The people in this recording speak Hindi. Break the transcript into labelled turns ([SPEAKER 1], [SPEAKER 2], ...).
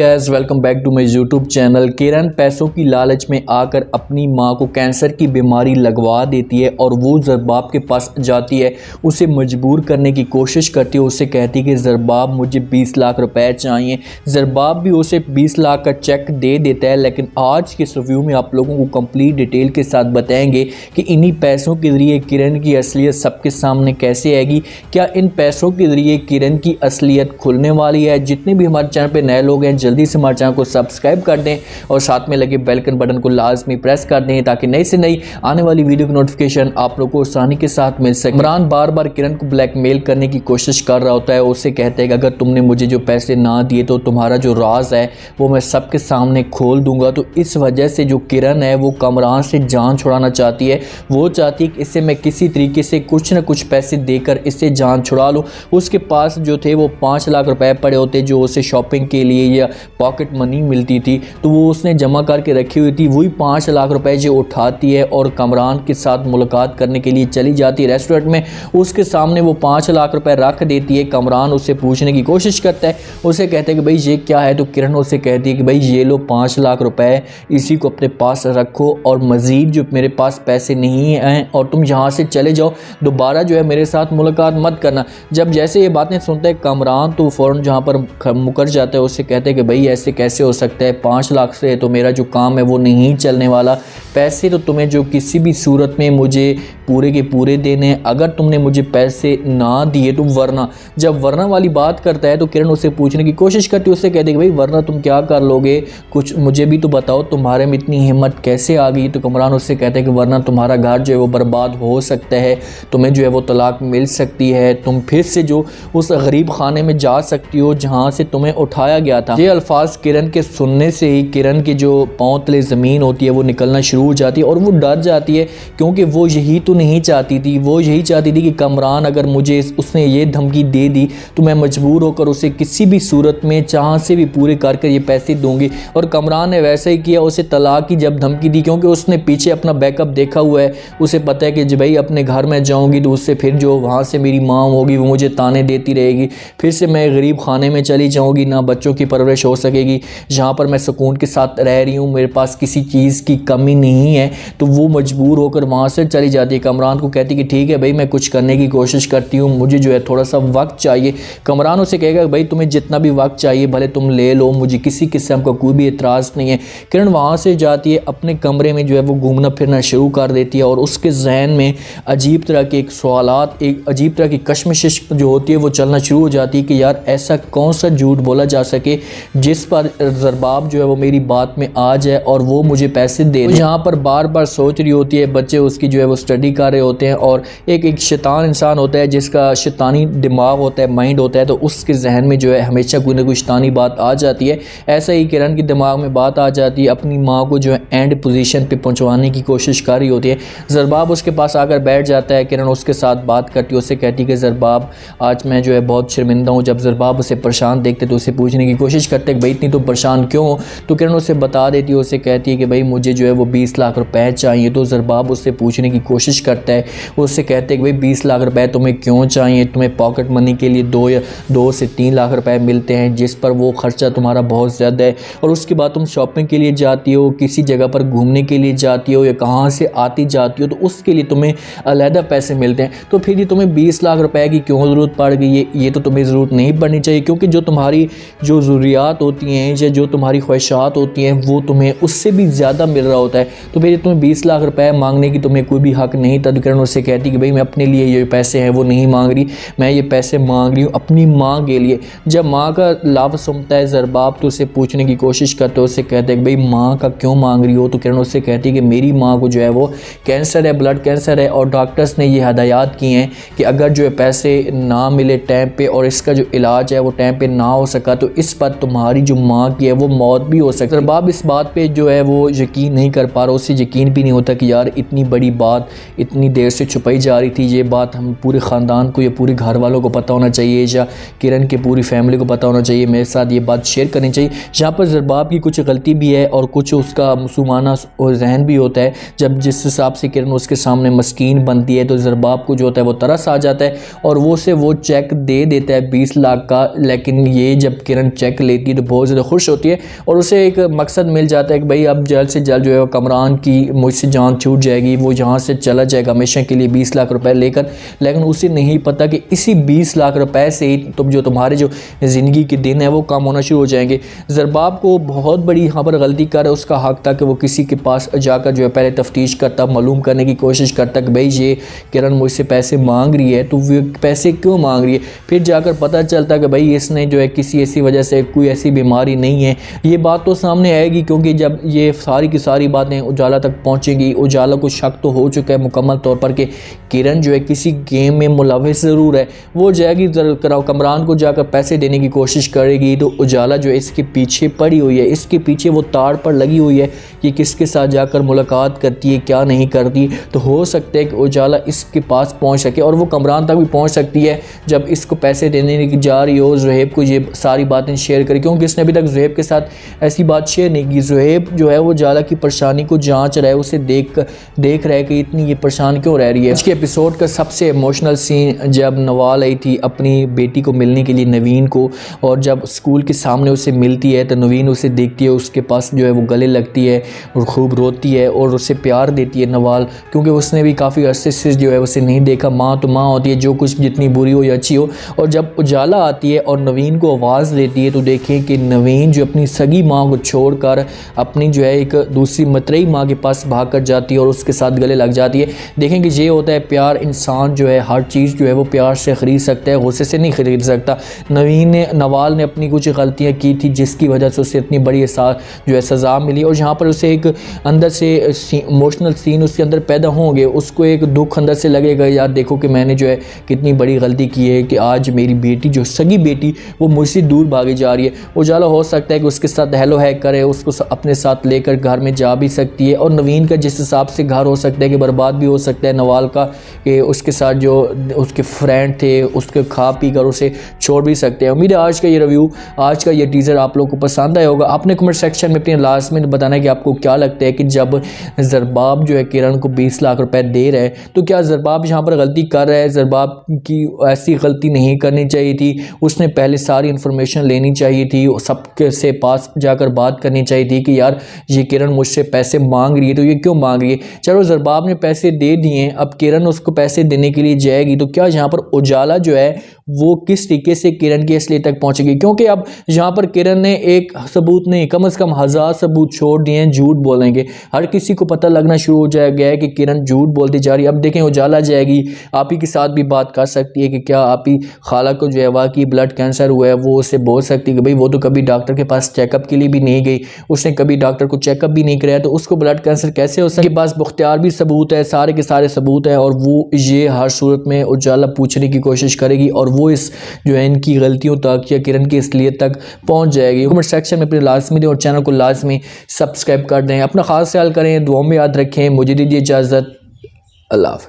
[SPEAKER 1] Guys welcome back to my YouTube channel. Kiran पैसों की लालच में आकर अपनी मां को कैंसर की बीमारी लगवा देती है और वो ज़रबाब के पास जाती है, उसे मजबूर करने की कोशिश करती है। उसे कहती है कि ज़रबाब मुझे 20 लाख रुपए चाहिए। ज़रबाब भी उसे 20 लाख का चेक दे देता है। लेकिन आज के इस रिव्यू में आप लोगों को कंप्लीट डिटेल के साथ बताएंगे कि इन्हीं पैसों के ज़रिए किरण की असलियत सबके सामने कैसे आएगी। क्या इन पैसों के ज़रिए किरण की असलियत खुलने वाली है? जितने भी हमारे चैनल पर नए लोग हैं जल्दी से हमारे चैनल को सब्सक्राइब कर दें और साथ में लगे बेल आइकन बटन को लाजमी प्रेस कर दें ताकि नई से नई आने वाली वीडियो की नोटिफिकेशन आप लोगों को आसानी के साथ मिल सके। इमरान बार बार किरण को ब्लैकमेल करने की कोशिश कर रहा होता है। उससे कहते हैं कि अगर तुमने मुझे जो पैसे ना दिए तो तुम्हारा जो राज है वो मैं सबके सामने खोल दूंगा। तो इस वजह से जो किरण है वो कमरान से जान छुड़ाना चाहती है। वो चाहती है कि इससे मैं किसी तरीके से कुछ ना कुछ पैसे देकर इससे जान छुड़ा लूँ। उसके पास जो थे वो 5 लाख रुपए पड़े होते जो उसे शॉपिंग के लिए या पॉकेट मनी मिलती थी, तो वो उसने जमा करके रखी हुई थी। वही 5 लाख रुपए जो उठाती है और कमरान के साथ मुलाकात करने के लिए चली जाती है रेस्टोरेंट में। उसके सामने वो 5 लाख रुपए रख देती है। कमरान उससे पूछने की कोशिश करता है, उसे कहते हैं कि भाई ये क्या है। तो किरण उसे कहती है कि भाई ये लो 5 लाख रुपए, इसी को अपने पास रखो और मज़ीद जो मेरे पास पैसे नहीं हैं और तुम यहाँ से चले जाओ, दोबारा जो है मेरे साथ मुलाकात मत करना। जब जैसे ये बातें सुनता है कमरान तो फ़ौरन जहाँ पर मुकर जाता है। उससे कहते हैं कि भाई ऐसे कैसे हो सकता है, 5 लाख से तो मेरा जो काम है वो नहीं चलने वाला। पैसे तो तुम्हें जो किसी भी सूरत में मुझे पूरे के पूरे देने हैं। अगर तुमने मुझे पैसे ना दिए तो वरना। जब वरना वाली बात करता है तो किरण उससे पूछने की कोशिश करती है। उससे कहती है कि भाई वरना तुम क्या कर लोगे, कुछ मुझे भी तो बताओ, तुम्हारे में इतनी हिम्मत कैसे आ गई। तो कमरान उससे कहते हैं कि वरना तुम्हारा घर जो है वो बर्बाद हो सकता है, तुम्हें जो है वो तलाक मिल सकती है, तुम फिर से जो उस गरीब खाने में जा सकती हो जहाँ से तुम्हें उठाया गया था। ये अल्फाज किरण के सुनने से ही किरण की जो पांव तले ज़मीन होती है वो निकलना शुरू हो जाती है और वो डर जाती है, क्योंकि वो यही तो नहीं चाहती थी। वो यही चाहती थी कि कमरान अगर मुझे उसने ये धमकी दे दी तो मैं मजबूर होकर उसे किसी भी सूरत में जहाँ से भी पूरे करके ये पैसे दूंगी। और कमरान ने वैसा ही किया, उसे तलाक की जब धमकी दी, क्योंकि उसने पीछे अपना बैकअप देखा हुआ है। उसे पता है कि भाई अपने घर में जाऊँगी तो उससे फिर जो वहाँ से मेरी माँ होगी वो मुझे ताने देती रहेगी, फिर से मैं गरीब खाने में चली जाऊँगी, ना बच्चों की परवरिश हो सकेगी। जहाँ पर मैं सुकून के साथ रह रही हूँ, मेरे पास किसी चीज़ की कमी नहीं है। तो वो मजबूर होकर वहाँ से चली जाती है। कमरान को कहती कि ठीक है भाई मैं कुछ करने की कोशिश करती हूँ, मुझे जो है थोड़ा सा वक्त चाहिए। कमरान उसे कहेगा भाई तुम्हें जितना भी वक्त चाहिए भले तुम ले लो, मुझे किसी किस्म का कोई भी एतराज़ नहीं है। किरण वहाँ से जाती है, अपने कमरे में जो है वो घूमना फिरना शुरू कर देती है और उसके जहन में अजीब तरह के एक सवालात, एक अजीब तरह की कशमकश जो होती है वो चलना शुरू हो जाती है कि यार ऐसा कौन सा झूठ बोला जा सके जिस पर ज़रबाब जो है वो मेरी बात में आ जाए और वो मुझे पैसे दे। यहाँ पर बार बार सोच रही होती है, बच्चे उसकी जो है वो स्टडी कर रहे होते हैं और एक शैतान इंसान होता है जिसका शैतानी दिमाग होता है, माइंड होता है, तो उसके जहन में जो है हमेशा कोई ना कोई शैतानी बात आ जाती है। ऐसा ही किरण के दिमाग में बात आ जाती है, अपनी माँ को जो है एंड पोजीशन पे पहुँचवाने की कोशिश कर रही होती है। ज़रबाब उसके पास आकर बैठ जाता है। किरण उसके साथ बात करती है, उससे कहती है कि ज़रबाब आज मैं जो है बहुत शर्मिंदा हूँ। जब ज़रबाब उसे परेशान देखते तो उसे पूछने की कोशिश करते हैं कि भाई इतनी तो परेशान क्यों हो। तो किरण उसे बता देती है, उसे कहती है कि भाई मुझे जो है वो 20 लाख रुपए चाहिए। तो ज़रबाब उससे पूछने की कोशिश करता है, उससे कहते हैं कि भाई 20 लाख रुपए तुम्हें क्यों चाहिए, तुम्हें पॉकेट मनी के लिए 2 से 3 लाख रुपए मिलते हैं जिस पर वो खर्चा तुम्हारा बहुत ज़्यादा है, और उसके बाद तुम शॉपिंग के लिए जाती हो, किसी जगह पर घूमने के लिए जाती हो या कहाँ से आती जाती हो तो उसके लिए तुम्हें अलहदा पैसे मिलते हैं। तो फिर ये तुम्हें 20 लाख रुपए की क्यों ज़रूरत पड़ गई? ये तो तुम्हें ज़रूरत नहीं पड़नी चाहिए, क्योंकि जो तुम्हारी जो ज़रूरियात होती हैं या जो तुम्हारी ख्वाहिशात होती हैं वो तुम्हें उससे भी ज़्यादा मिल रहा होता है। तो फिर तुम्हें 20 लाख रुपए मांगने की तुम्हें कोई भी हक नहीं था। तो किरण उससे कहती कि भाई मैं अपने लिए ये पैसे हैं वो नहीं मांग रही, मैं ये पैसे मांग रही हूँ अपनी माँ के लिए। जब माँ का लफ्ज़ सुनता है ज़रबाब तो उसे पूछने की कोशिश करते, उससे कहते हैं कि भाई माँ का क्यों मांग रही हो। तो किरण उससे कहती है कि मेरी माँ को जो है वो कैंसर है, ब्लड कैंसर है, और डॉक्टर्स ने ये हदायत की हैं कि अगर जो है पैसे ना मिले टाइम पे और इसका जो इलाज है वो टाइम पे ना हो सका तो इस पर तुम्हारी जो माँ की है वो मौत भी हो सकती है। ज़रबाब इस बात पे जो है वो यकीन नहीं कर पा रहा उसे यकीन भी नहीं होता कि यार इतनी बड़ी बात इतनी देर से छुपाई जा रही थी, ये बात हम पूरे ख़ानदान को या पूरे घर वालों को पता होना चाहिए या किरण के पूरी फैमिली को पता होना चाहिए, मेरे साथ ये बात शेयर करनी चाहिए। यहाँ पर ज़रबाब की कुछ गलती भी है और कुछ उसका मासूमाना जहन भी होता है। जब जिस हिसाब से किरण उसके सामने मस्कीन बनती है तो ज़रबाब को जो होता है वो तरस आ जाता है और वो से वो चेक दे देता है 20 लाख का। लेकिन ये जब किरण चेक लेती है तो बहुत ज़्यादा खुश होती है और उसे एक मकसद मिल जाता है कि भाई अब जल्द से जल्द जो है कमरान की मुझसे जान छूट जाएगी, वो यहाँ से चला जाएगा हमेशा के लिए 20 लाख रुपए लेकर। लेकिन उसे नहीं पता कि इसी 20 लाख रुपए से ही तुम्हारे जो ज़िंदगी के दिन है वो कम होना शुरू हो जाएंगे। ज़रबाब को बहुत बड़ी यहाँ पर गलती कर है, उसका हक था कि वो किसी के पास जाकर जो है पहले तफ्तीश करता, मालूम करने की कोशिश करता कि भाई ये किरण मुझसे पैसे मांग रही है तो वो पैसे क्यों मांग रही है। फिर जाकर पता चलता कि भाई इसने जो है किसी ऐसी वजह से कोई ऐसी बीमारी नहीं है। ये बात तो सामने आएगी क्योंकि जब ये सारी की सारी बातें उजाला तक पहुँचेंगी, उजाला को शक तो हो चुका है मुकम्मल तौर पर कि किरण जो है किसी गेम में मुलविस ज़रूर है। वो जाएगी कमरान को जाकर पैसे देने की कोशिश करेगी तो उजाला जो है इसके पीछे पड़ी हुई है, इसके पीछे वो तार पर लगी हुई है कि किसके साथ जाकर मुलाकात करती है क्या नहीं करती। तो हो सकता है कि उजाला इसके पास पहुंच सके और वो कमरान तक भी पहुंच सकती है जब इसको पैसे देने की जा रही हो ज़ुहैब को ये सारी बातें शेयर करे, क्योंकि इसने अभी तक ज़ुहैब के साथ ऐसी बात शेयर नहीं की। ज़ुहैब जो है वो उजाला की परेशानी को जांच रहा है, उसे देख रहा है कि इतनी ये परेशान क्यों रह रही है। आज के एपिसोड का सबसे इमोशनल सीन जब नवाल आई थी अपनी बेटी को मिलने के लिए नवीन को, और जब स्कूल के सामने उसे मिलती है तो नवीन उसे देखती है, उसके पास जो है वो गले लगती है और खूब रोती है और उसे प्यार देती है नवाल, क्योंकि उसने भी काफ़ी अरसे से जो है उसे नहीं देखा। माँ तो माँ होती है, जो कुछ जितनी बुरी हो या अच्छी हो। और जब उजाला आती है और नवीन को आवाज़ देती है तो देखें कि नवीन जो अपनी सगी माँ को छोड़कर अपनी जो है एक दूसरी मतरई माँ के पास भाग कर जाती है और उसके साथ गले लग जाती है। देखें कि ये होता है प्यार। इंसान जो है हर चीज़ जो है वो प्यार से ख़रीद सकता है, गुस्से से नहीं ख़रीद सकता। नवाल ने अपनी कुछ गलतियाँ की थी जिसकी वजह से उसे इतनी बड़ी जो है सज़ा मिली, और यहाँ पर उसे एक अंदर से इमोशनल सीन उसके अंदर पैदा होंगे, उसको एक दुख अंदर से लगेगा यार देखो कि मैंने जो है कितनी बड़ी गलती की है कि आज मेरी बेटी जो सगी बेटी वो मुझसे दूर भागी जा रही है। उजाला हो सकता है कि उसके साथ हेलो हैक करे, उसको अपने साथ लेकर घर में जा भी सकती है। और नवीन का जिस हिसाब से घर हो सकता है कि बर्बाद भी हो सकता है नवाल का, कि उसके साथ जो उसके फ्रेंड थे उसके खा पी कर उसे छोड़ भी सकते हैं। उम्मीद है आज का ये रिव्यू, आज का ये टीज़र आप लोगों को पसंद आया होगा। आपने कमेंट सेक्शन में अपने लास्ट में बताना है कि आपको क्या लगता है कि जब ज़रबाब जो है किरण को 20 लाख रुपए दे रहा है तो क्या ज़रबाब यहाँ पर गलती कर रहा है। ज़रबाब की ऐसी गलती नहीं करनी चाहिए थी, उसने पहले सारी इन्फॉर्मेशन लेनी चाहिए थी, सबके से पास जाकर बात करनी चाहिए थी कि यार ये किरण मुझसे पैसे मांग रही है तो ये क्यों मांग रही है। चलो ज़रबाब ने पैसे दे दिए, अब किरण उसको पैसे देने के लिए जाएगी तो क्या यहाँ पर उजाला जो है वो किस तरीके से किरण की असलियत तक पहुंचेगी, क्योंकि अब यहाँ पर किरण ने एक सबूत नहीं कम से कम 1000 सबूत छोड़ दिए हैं झूठ बोलेंगे। हर किसी को पता लगना शुरू हो जाएगा है कि किरण झूठ बोलती जा रही है। अब देखें उजाला जाएगी, आप ही के साथ भी बात कर सकती है कि क्या आप ही खाला को जो है वाकई ब्लड कैंसर हुआ है, वो उससे बोल सकती है कि भाई वो तो कभी डॉक्टर के पास चेकअप के लिए भी नहीं गई, उसने कभी डॉक्टर को चेकअप भी नहीं कराया तो उसको ब्लड कैंसर कैसे हो सकता है। उसके पास मुख्तियार भी सबूत है, सारे के सारे सबूत हैं, और वो ये हर सूरत में उजाला पूछने की कोशिश करेगी और वो इस जो है इनकी गलतियों तक या किरण की असलियत तक पहुंच जाएगी। कमेंट सेक्शन में अपने लाजमी दें और चैनल को लाजमी सब्सक्राइब कर दें। अपना खास ख्याल करें, दुआ में याद रखें। मुझे दीजिए इजाज़त। अल्लाह हाफ़िज़।